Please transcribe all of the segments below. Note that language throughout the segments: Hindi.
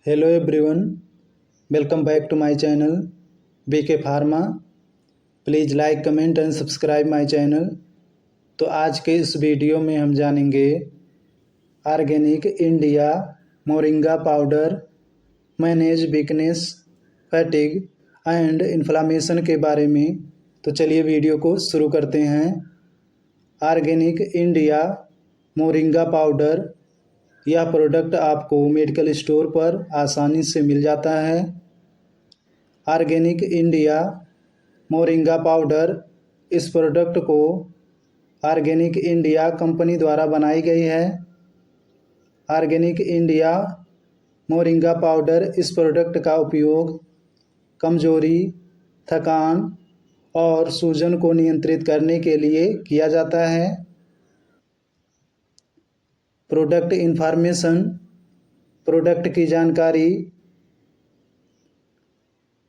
Hello everyone, welcome back to my channel BK Pharma. Please like comment and subscribe my channel. तो आज के इस वीडियो में हम जानेंगे organic India moringa powder manage weakness, fatigue and inflammation के बारे में। तो चलिए वीडियो को शुरू करते हैं। ऑर्गेनिक इंडिया मोरिंगा पाउडर, यह प्रोडक्ट आपको मेडिकल स्टोर पर आसानी से मिल जाता है। ऑर्गेनिक इंडिया मोरिंगा पाउडर, इस प्रोडक्ट को ऑर्गेनिक इंडिया कंपनी द्वारा बनाई गई है। ऑर्गेनिक इंडिया मोरिंगा पाउडर, इस प्रोडक्ट का उपयोग कमजोरी, थकान और सूजन को नियंत्रित करने के लिए किया जाता है। प्रोडक्ट इन्फॉर्मेशन, प्रोडक्ट की जानकारी।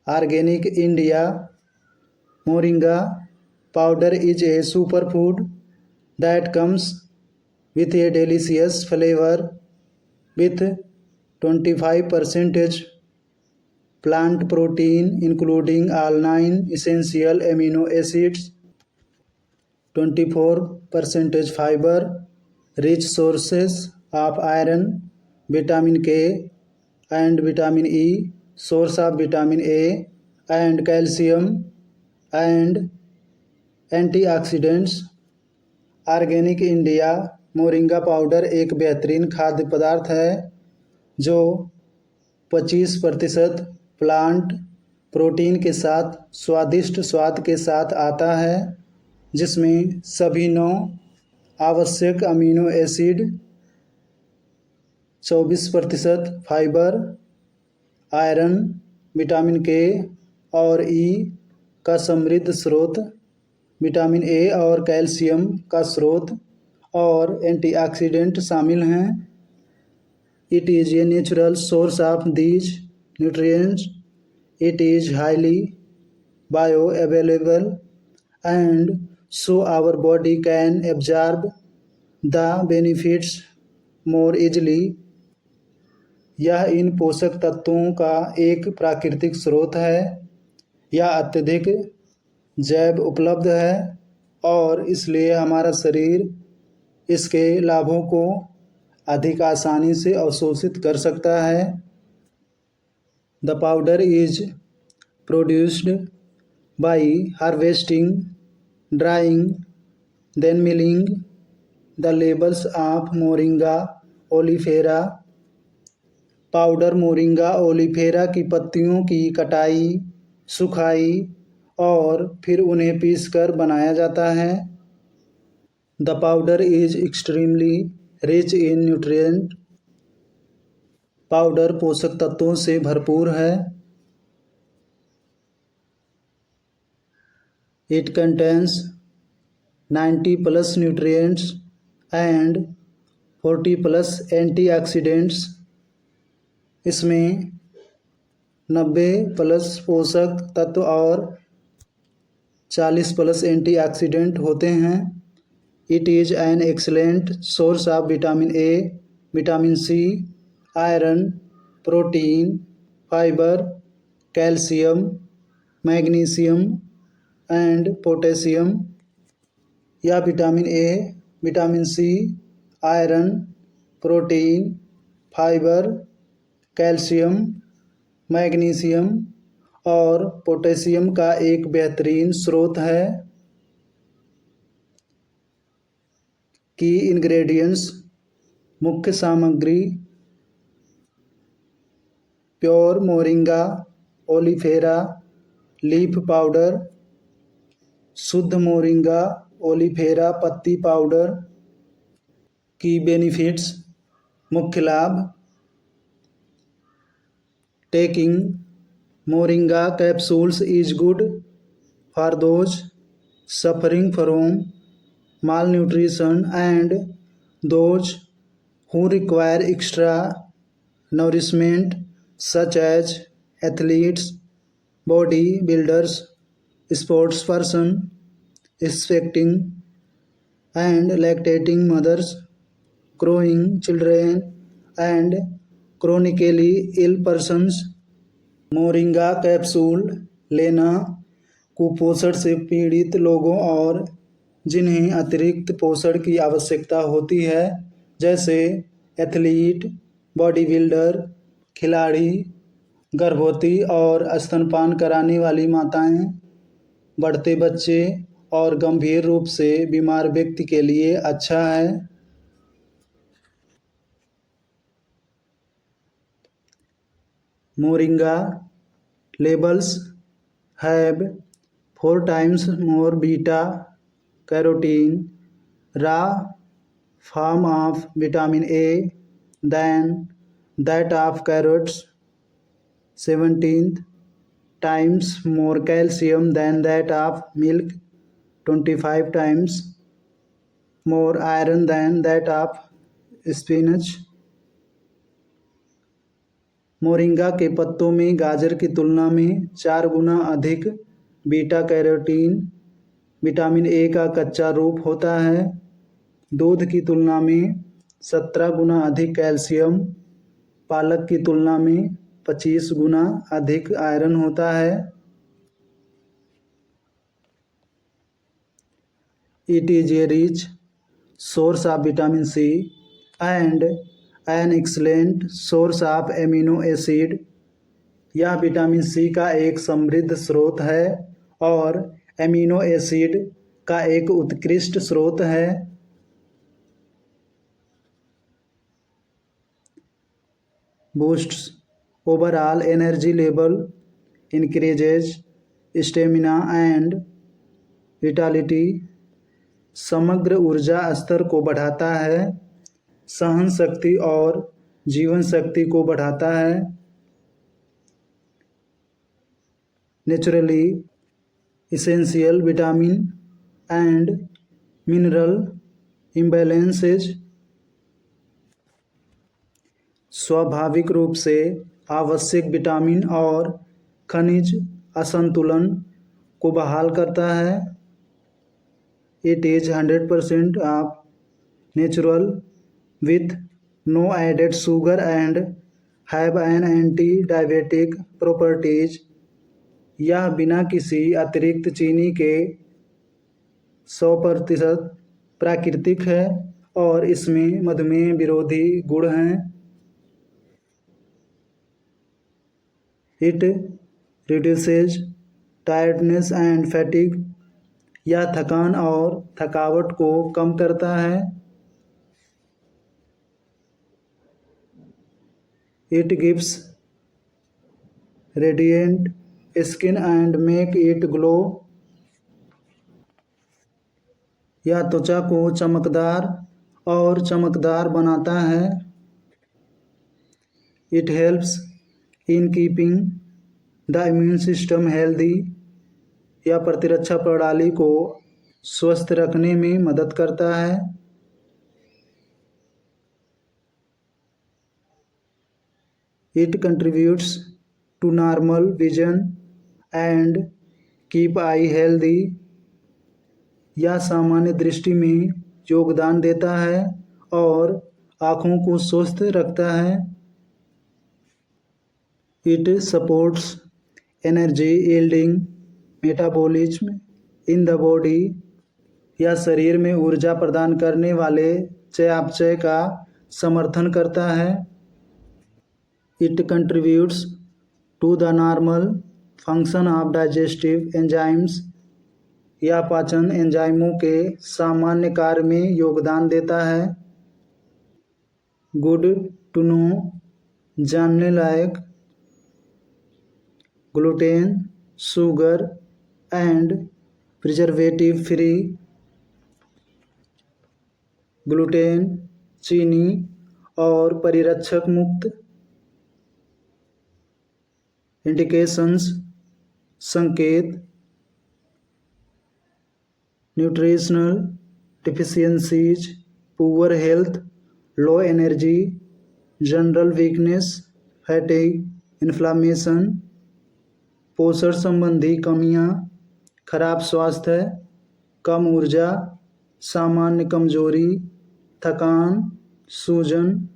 Organic India moringa powder is a super food that comes with a delicious flavor with 25% plant protein including all 9 essential amino acids, 24% fiber, rich sources of iron, vitamin K and vitamin E, source of vitamin A and calcium and antioxidants। Organic India moringa powder एक बेहतरीन खाद्य पदार्थ है जो 25% प्लांट प्रोटीन के साथ स्वादिष्ट स्वाद के साथ आता है, जिसमें सभी 9 आवश्यक amino acid, 24% fibre, iron, vitamin के और ई का समृद्ध स्रोत, विटामिन ए और कैल्शियम का स्रोत और एंटीऑक्सीडेंट शामिल हैं। It is a natural source of these nutrients. It is highly bioavailable and so our body can absorb the benefits more easily. यह इन पोषक तत्वों का एक प्राकृतिक स्रोत है। यह अत्यधिक जैव उपलब्ध है और इसलिए हमारा शरीर इसके लाभों को अधिक आसानी से अवशोषित कर सकता है। The powder is produced by harvesting, drying, then milling the labels of moringa oleifera. Powder moringa oleifera की पत्तियों की कटाई, सुखाई और फिर उन्हें पीसकर बनाया जाता है। The powder is extremely rich in nutrient. Powder पोषक तत्वों से भरपूर है। It contains 90+ nutrients and 40+ antioxidants. इसमें 90+ पोषक तत्व और 40+ एंटीऑक्सीडेंट होते हैं। It is an excellent source of vitamin A, vitamin C, iron, protein, fibre, calcium, magnesium and potassium. यह vitamin A, vitamin C, iron, protein, fibre, calcium, magnesium और पोटेशियम का एक बेहतरीन स्रोत है। की इंग्रेडिएंट्स, मुख्य सामग्री। Pure moringa oleifera leaf powder, शुद्ध मोरिंगा ओलिफेरा पत्ती पाउडर। की बेनिफिट्स, मुख्य लाभ। Taking moringa capsules is good for those suffering from malnutrition and those who require extra nourishment such as athletes, body builders, sports person, expecting and lactating mothers, growing children and chronically ill persons moringa capsule लेना कुपोषण से पीड़ित लोगों और जिन्हें अतिरिक्त पोषण की आवश्यकता होती है, जैसे एथलीट, बॉडी बिल्डर, खिलाड़ी, गर्भवती और स्तनपान कराने वाली माताएं, बढ़ते बच्चे और गंभीर रूप से बीमार व्यक्ति के लिए अच्छा है। Moringa labels have 4 times more beta carotene raw form of vitamin A than that of carrots, 17 times more calcium than that of milk, 25 times more iron than that of spinach। Moringa के पत्तों में गाजर की तुलना में 4 गुना अधिक बीटा कैरोटीन विटामिन ए का कच्चा रूप होता है। दूध की तुलना में 17 गुना अधिक कैल्शियम, पालक की तुलना में 25 गुना अधिक आयरन होता है। It is a rich source of vitamin C and an excellent source of amino acid. यह विटामिन सी का एक समृद्ध स्रोत है और एमिनो एसिड का एक उत्कृष्ट स्रोत है। Boosts overall energy level, increases stamina and vitality. समग्र ऊर्जा स्तर को बढ़ाता है, सहन शक्ति और जीवन शक्ति को बढ़ाता है। Naturally essential vitamin and mineral imbalances. स्वाभाविक रूप से आवश्यक विटामिन और खनिज असंतुलन को बहाल करता है। It is 100% of natural with no added sugar and have an anti-diabetic properties। यह बिना किसी अतिरिक्त चीनी के 100% प्राकृतिक है और इसमें मधुमेह विरोधी गुण हैं। It reduces tiredness and fatigue. यह थकान और थकावट को कम करता है। It gives radiant skin and make it glow। यह त्वचा को चमकदार और चमकदार बनाता है। It helps in keeping the immune system healthy। यह प्रतिरक्षा प्रणाली को स्वस्थ रखने में मदद करता है। It contributes to normal vision and keep eye healthy। यह सामान्य दृष्टि में योगदान देता है और आँखों को स्वस्थ रखता है। It supports energy yielding metabolism in the body। यह शरीर में ऊर्जा प्रदान करने वाले चयापचय का समर्थन करता है। It contributes to the normal function of digestive enzymes। यह पाचन एंजाइमों के सामान्य कार्य में योगदान देता है। गुड टू नो जानने लायक। Gluten, sugar and preservative free. Gluten, चीनी और परिरक्षक मुक्त। इंडिकेशंस संकेत। Nutritional deficiencies, poor health, low energy, general weakness, fatigue, inflammation. पोषण संबंधी कमियां, खराब स्वास्थ्य, कम ऊर्जा, सामान्य कमजोरी, थकान, सूजन।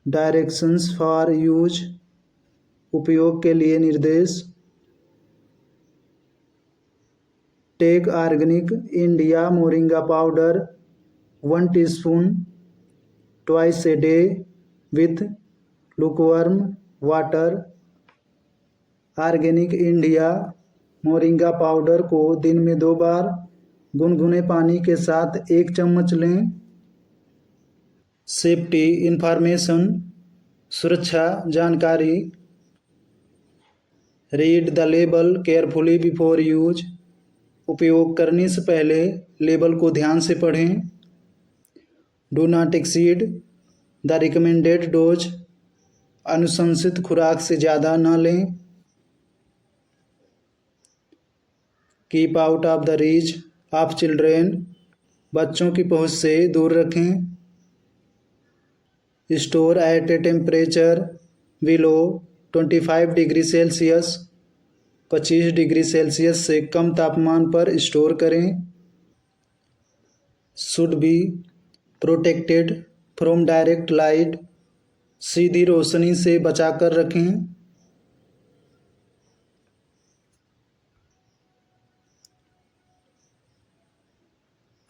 डायरेक्शंस फॉर यूज, उपयोग के लिए निर्देश। Take Organic India moringa powder 1 teaspoon twice a day with lukewarm water. Organic India moringa powder को दिन में 2 बार गुनगुने पानी के साथ 1 चम्मच लें। सेफ्टी इंफॉर्मेशन, सुरक्षा जानकारी। Read the label carefully before use, उपयोग करने से पहले लेबल को ध्यान से पढ़ें। Do not exceed the recommended dose, अनुशंसित खुराक से ज़्यादा न लें। Keep out of the reach of children, बच्चों की पहुंच से दूर रखें। Store at a temperature below 25 degree Celsius, 25 degree Celsius से कम तापमान पर स्टोर करें। Should be protected from direct light, सीधी रोशनी से बचाकर रखें।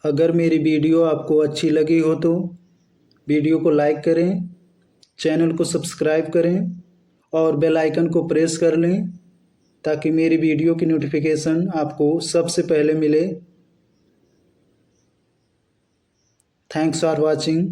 अगर मेरी वीडियो आपको अच्छी लगी हो तो वीडियो को लाइक करें, चैनल को सब्सक्राइब करें और बेल आइकन को प्रेस कर लें ताकि मेरी वीडियो की नोटिफिकेशन आपको सबसे पहले मिले। Thanks for watching.